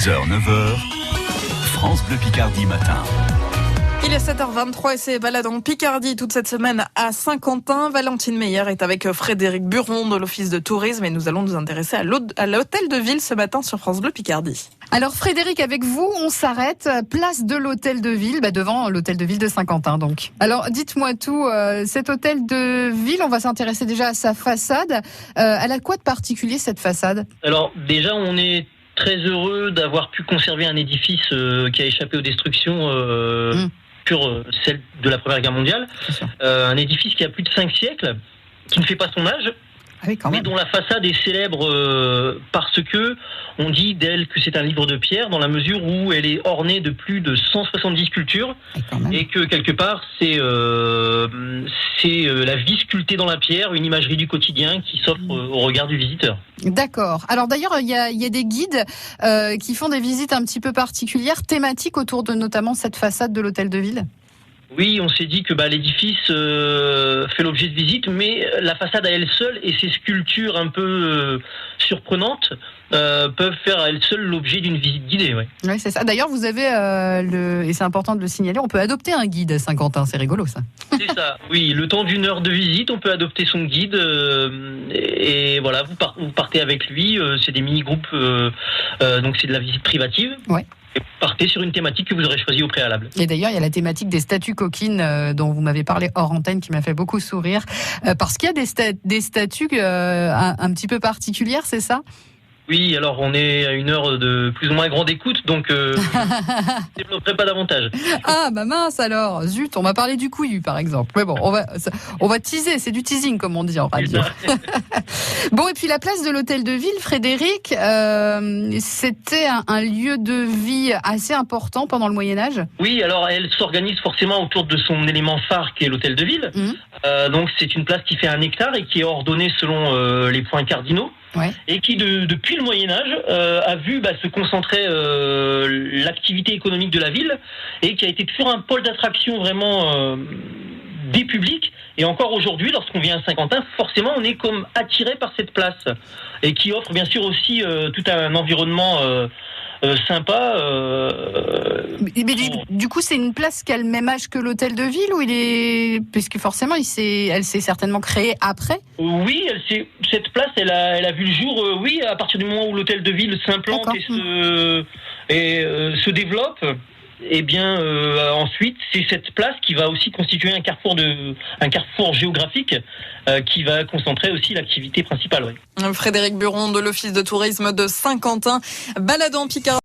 6h, 9h, France Bleu Picardie matin. Il est 7h23 et c'est balade en Picardie toute cette semaine à Saint-Quentin. Valentine Meyer est avec Frédéric Buron de l'Office de tourisme et nous allons nous intéresser à l'hôtel de ville ce matin sur France Bleu Picardie. Alors Frédéric, avec vous, on s'arrête place de l'hôtel de ville, devant l'hôtel de ville de Saint-Quentin donc. Alors dites-moi tout, cet hôtel de ville, on va s'intéresser déjà à sa façade. Elle a quoi de particulier cette façade ? Alors déjà on est très heureux d'avoir pu conserver un édifice qui a échappé aux destructions sur celle de la Première Guerre mondiale. Un édifice qui a plus de 5 siècles, qui ne fait pas son âge. Ah oui, mais dont la façade est célèbre parce que on dit d'elle que c'est un livre de pierre dans la mesure où elle est ornée de plus de 170 sculptures et que quelque part c'est la vie sculptée dans la pierre, une imagerie du quotidien qui s'offre au regard du visiteur. D'accord. Alors d'ailleurs il y a des guides qui font des visites un petit peu particulières, thématiques autour de notamment cette façade de l'hôtel de ville. Oui, on s'est dit que l'édifice fait l'objet de visite, mais la façade à elle seule et ses sculptures un peu surprenantes peuvent faire à elles seules l'objet d'une visite guidée. Ouais. Oui, c'est ça. D'ailleurs, vous avez, et c'est important de le signaler, on peut adopter un guide à Saint-Quentin, c'est rigolo ça. C'est ça, oui. Le temps d'une heure de visite, on peut adopter son guide et voilà, vous partez avec lui, c'est des mini-groupes, donc c'est de la visite privative. Ouais. Et vous partez sur une thématique que vous aurez choisie au préalable. Et d'ailleurs, il y a la thématique des statues coquines dont vous m'avez parlé hors antenne qui m'a fait beaucoup sourire. Parce qu'il y a des statues un petit peu particulières, c'est ça ? Oui, alors on est à une heure de plus ou moins grande écoute, donc je ne développerai pas davantage. Ah mince alors, zut, on m'a parlé du couillu par exemple. Mais bon, on va teaser, c'est du teasing comme on dit en radio. Bon, et puis la place de l'hôtel de ville, Frédéric, c'était un lieu de vie assez important pendant le Moyen-Âge ? Oui, alors elle s'organise forcément autour de son élément phare qui est l'hôtel de ville. Donc c'est une place qui fait 1 hectare et qui est ordonnée selon les points cardinaux. Ouais. Et qui depuis le Moyen-Âge a vu se concentrer l'activité économique de la ville et qui a été toujours un pôle d'attraction vraiment des publics. Et encore aujourd'hui, lorsqu'on vient à Saint-Quentin, forcément on est comme attiré par cette place et qui offre bien sûr aussi tout un environnement sympa. Mais du coup, c'est une place qui a le même âge que l'hôtel de ville, ou il est, puisque forcément, elle s'est certainement créée après. Oui, cette place, elle a vu le jour. Oui, à partir du moment où l'hôtel de ville s'implante et se développe. Et bien ensuite, c'est cette place qui va aussi constituer un carrefour géographique qui va concentrer aussi l'activité principale. Ouais. Frédéric Buron de l'Office de tourisme de Saint-Quentin, balade en Picardie.